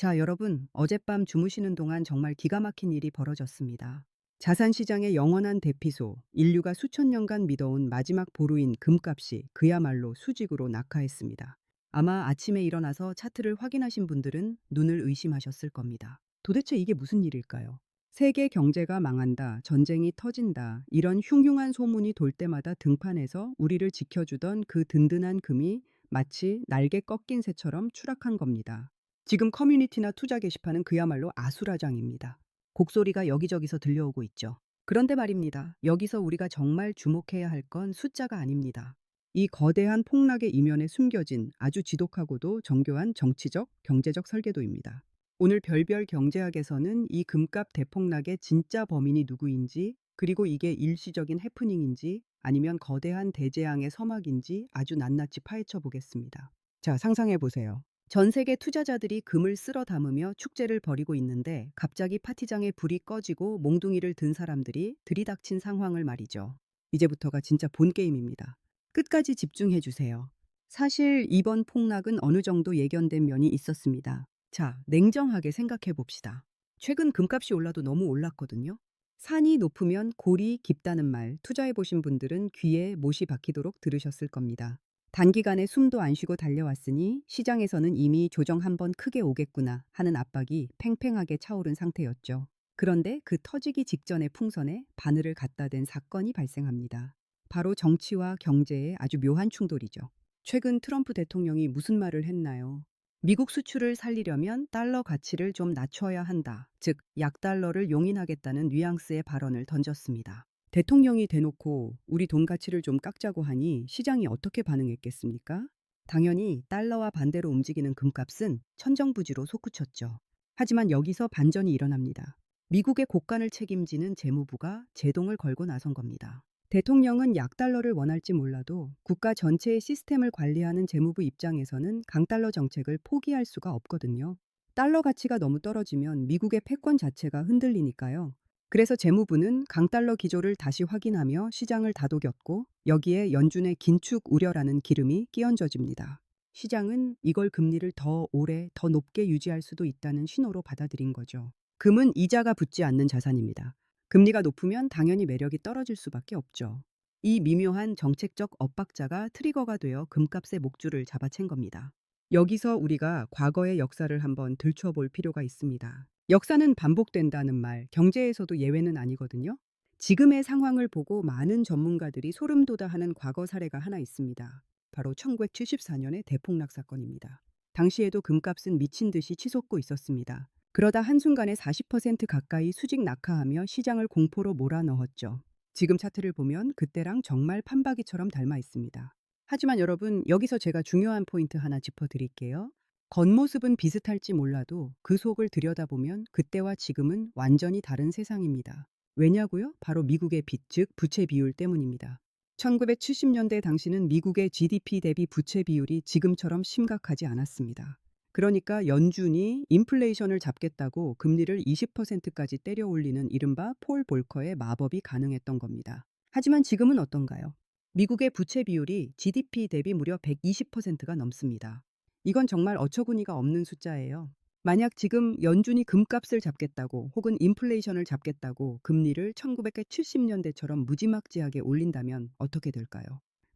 자, 여러분, 어젯밤 주무시는 동안 정말 기가 막힌 일이 벌어졌습니다. 자산시장의 영원한 대피소, 인류가 수천 년간 믿어온 마지막 보루인 금값이 그야말로 수직으로 낙하했습니다. 아마 아침에 일어나서 차트를 확인하신 분들은 눈을 의심하셨을 겁니다. 도대체 이게 무슨 일일까요? 세계 경제가 망한다, 전쟁이 터진다, 이런 흉흉한 소문이 돌 때마다 등판해서 우리를 지켜주던 그 든든한 금이 마치 날개 꺾인 새처럼 추락한 겁니다. 지금 커뮤니티나 투자 게시판은 그야말로 아수라장입니다. 곡소리가 여기저기서 들려오고 있죠. 그런데 말입니다. 여기서 우리가 정말 주목해야 할 건 숫자가 아닙니다. 이 거대한 폭락의 이면에 숨겨진 아주 지독하고도 정교한 정치적, 경제적 설계도입니다. 오늘 별별 경제학에서는 이 금값 대폭락의 진짜 범인이 누구인지, 그리고 이게 일시적인 해프닝인지 아니면 거대한 대재앙의 서막인지 아주 낱낱이 파헤쳐 보겠습니다. 자, 상상해 보세요. 전 세계 투자자들이 금을 쓸어 담으며 축제를 벌이고 있는데 갑자기 파티장에 불이 꺼지고 몽둥이를 든 사람들이 들이닥친 상황을 말이죠. 이제부터가 진짜 본 게임입니다. 끝까지 집중해 주세요. 사실 이번 폭락은 어느 정도 예견된 면이 있었습니다. 자, 냉정하게 생각해 봅시다. 최근 금값이 올라도 너무 올랐거든요. 산이 높으면 골이 깊다는 말 투자해 보신 분들은 귀에 못이 박히도록 들으셨을 겁니다. 단기간에 숨도 안 쉬고 달려왔으니 시장에서는 이미 조정 한번 크게 오겠구나 하는 압박이 팽팽하게 차오른 상태였죠. 그런데 그 터지기 직전의 풍선에 바늘을 갖다 댄 사건이 발생합니다. 바로 정치와 경제의 아주 묘한 충돌이죠. 최근 트럼프 대통령이 무슨 말을 했나요? 미국 수출을 살리려면 달러 가치를 좀 낮춰야 한다. 즉, 약달러를 용인하겠다는 뉘앙스의 발언을 던졌습니다. 대통령이 대놓고 우리 돈 가치를 좀 깎자고 하니 시장이 어떻게 반응했겠습니까? 당연히 달러와 반대로 움직이는 금값은 천정부지로 솟구쳤죠. 하지만 여기서 반전이 일어납니다. 미국의 국간을 책임지는 재무부가 제동을 걸고 나선 겁니다. 대통령은 약달러를 원할지 몰라도 국가 전체의 시스템을 관리하는 재무부 입장에서는 강달러 정책을 포기할 수가 없거든요. 달러 가치가 너무 떨어지면 미국의 패권 자체가 흔들리니까요. 그래서 재무부는 강달러 기조를 다시 확인하며 시장을 다독였고 여기에 연준의 긴축 우려라는 기름이 끼얹어집니다. 시장은 이걸 금리를 더 오래 더 높게 유지할 수도 있다는 신호로 받아들인 거죠. 금은 이자가 붙지 않는 자산입니다. 금리가 높으면 당연히 매력이 떨어질 수밖에 없죠. 이 미묘한 정책적 엇박자가 트리거가 되어 금값의 목줄을 잡아챈 겁니다. 여기서 우리가 과거의 역사를 한번 들춰볼 필요가 있습니다. 역사는 반복된다는 말, 경제에서도 예외는 아니거든요. 지금의 상황을 보고 많은 전문가들이 소름 돋아하는 과거 사례가 하나 있습니다. 바로 1974년의 대폭락 사건입니다. 당시에도 금값은 미친 듯이 치솟고 있었습니다. 그러다 한순간에 40% 가까이 수직 낙하하며 시장을 공포로 몰아넣었죠. 지금 차트를 보면 그때랑 정말 판박이처럼 닮아 있습니다. 하지만 여러분, 여기서 제가 중요한 포인트 하나 짚어드릴게요. 겉모습은 비슷할지 몰라도 그 속을 들여다보면 그때와 지금은 완전히 다른 세상입니다. 왜냐고요? 바로 미국의 빚, 즉 부채 비율 때문입니다. 1970년대 당시는 미국의 GDP 대비 부채 비율이 지금처럼 심각하지 않았습니다. 그러니까 연준이 인플레이션을 잡겠다고 금리를 20%까지 때려 올리는 이른바 폴 볼커의 마법이 가능했던 겁니다. 하지만 지금은 어떤가요? 미국의 부채 비율이 GDP 대비 무려 120%가 넘습니다. 이건 정말 어처구니가 없는 숫자예요. 만약 지금 연준이 금값을 잡겠다고 혹은 인플레이션을 잡겠다고 금리를 1970년대처럼 무지막지하게 올린다면 어떻게 될까요?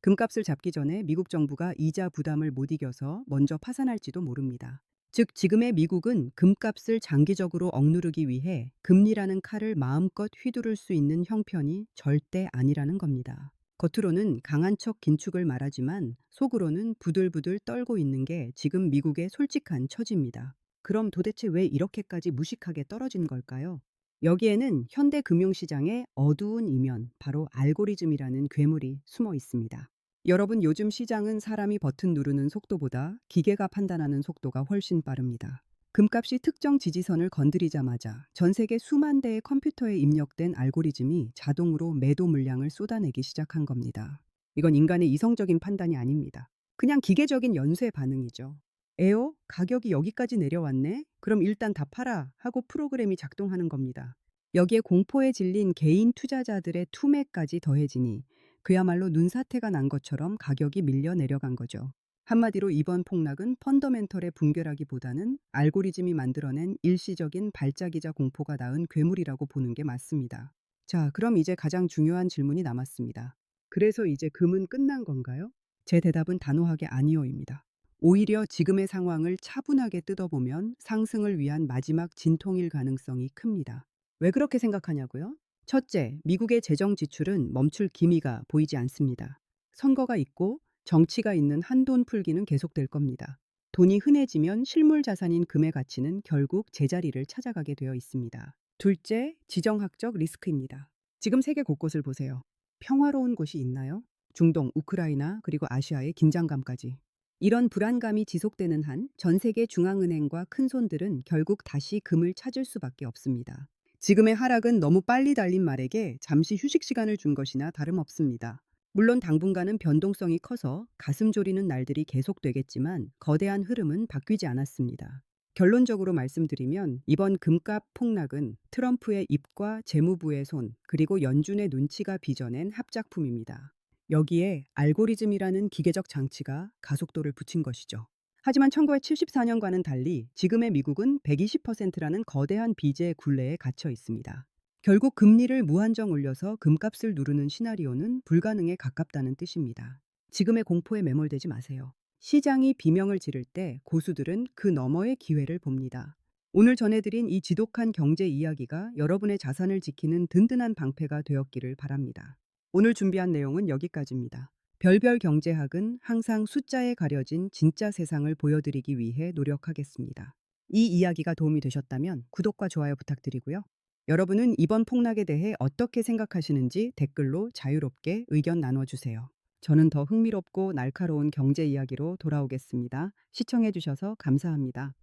금값을 잡기 전에 미국 정부가 이자 부담을 못 이겨서 먼저 파산할지도 모릅니다. 즉, 지금의 미국은 금값을 장기적으로 억누르기 위해 금리라는 칼을 마음껏 휘두를 수 있는 형편이 절대 아니라는 겁니다. 겉으로는 강한 척 긴축을 말하지만 속으로는 부들부들 떨고 있는 게 지금 미국의 솔직한 처지입니다. 그럼 도대체 왜 이렇게까지 무식하게 떨어진 걸까요? 여기에는 현대 금융시장의 어두운 이면, 바로 알고리즘이라는 괴물이 숨어 있습니다. 여러분, 요즘 시장은 사람이 버튼 누르는 속도보다 기계가 판단하는 속도가 훨씬 빠릅니다. 금값이 특정 지지선을 건드리자마자 전 세계 수만 대의 컴퓨터에 입력된 알고리즘이 자동으로 매도 물량을 쏟아내기 시작한 겁니다. 이건 인간의 이성적인 판단이 아닙니다. 그냥 기계적인 연쇄 반응이죠. 에어? 가격이 여기까지 내려왔네? 그럼 일단 다 팔아 하고 프로그램이 작동하는 겁니다. 여기에 공포에 질린 개인 투자자들의 투매까지 더해지니 그야말로 눈사태가 난 것처럼 가격이 밀려 내려간 거죠. 한마디로 이번 폭락은 펀더멘털의 붕괴라기보다는 알고리즘이 만들어낸 일시적인 발작이자 공포가 낳은 괴물이라고 보는 게 맞습니다. 자, 그럼 이제 가장 중요한 질문이 남았습니다. 그래서 이제 금은 끝난 건가요? 제 대답은 단호하게 아니오입니다. 오히려 지금의 상황을 차분하게 뜯어보면 상승을 위한 마지막 진통일 가능성이 큽니다. 왜 그렇게 생각하냐고요? 첫째, 미국의 재정 지출은 멈출 기미가 보이지 않습니다. 선거가 있고 정치가 있는 한돈 풀기는 계속될 겁니다. 돈이 흔해지면 실물 자산인 금의 가치는 결국 제자리를 찾아가게 되어 있습니다. 둘째, 지정학적 리스크입니다. 지금 세계 곳곳을 보세요. 평화로운 곳이 있나요? 중동, 우크라이나, 그리고 아시아의 긴장감까지. 이런 불안감이 지속되는 한 전 세계 중앙은행과 큰손들은 결국 다시 금을 찾을 수밖에 없습니다. 지금의 하락은 너무 빨리 달린 말에게 잠시 휴식 시간을 준 것이나 다름없습니다. 물론 당분간은 변동성이 커서 가슴 졸이는 날들이 계속되겠지만 거대한 흐름은 바뀌지 않았습니다. 결론적으로 말씀드리면 이번 금값 폭락은 트럼프의 입과 재무부의 손, 그리고 연준의 눈치가 빚어낸 합작품입니다. 여기에 알고리즘이라는 기계적 장치가 가속도를 붙인 것이죠. 하지만 1974년과는 달리 지금의 미국은 120%라는 거대한 빚의 굴레에 갇혀 있습니다. 결국 금리를 무한정 올려서 금값을 누르는 시나리오는 불가능에 가깝다는 뜻입니다. 지금의 공포에 매몰되지 마세요. 시장이 비명을 지를 때 고수들은 그 너머의 기회를 봅니다. 오늘 전해드린 이 지독한 경제 이야기가 여러분의 자산을 지키는 든든한 방패가 되었기를 바랍니다. 오늘 준비한 내용은 여기까지입니다. 별별 경제학은 항상 숫자에 가려진 진짜 세상을 보여드리기 위해 노력하겠습니다. 이 이야기가 도움이 되셨다면 구독과 좋아요 부탁드리고요. 여러분은 이번 폭락에 대해 어떻게 생각하시는지 댓글로 자유롭게 의견 나눠주세요. 저는 더 흥미롭고 날카로운 경제 이야기로 돌아오겠습니다. 시청해주셔서 감사합니다.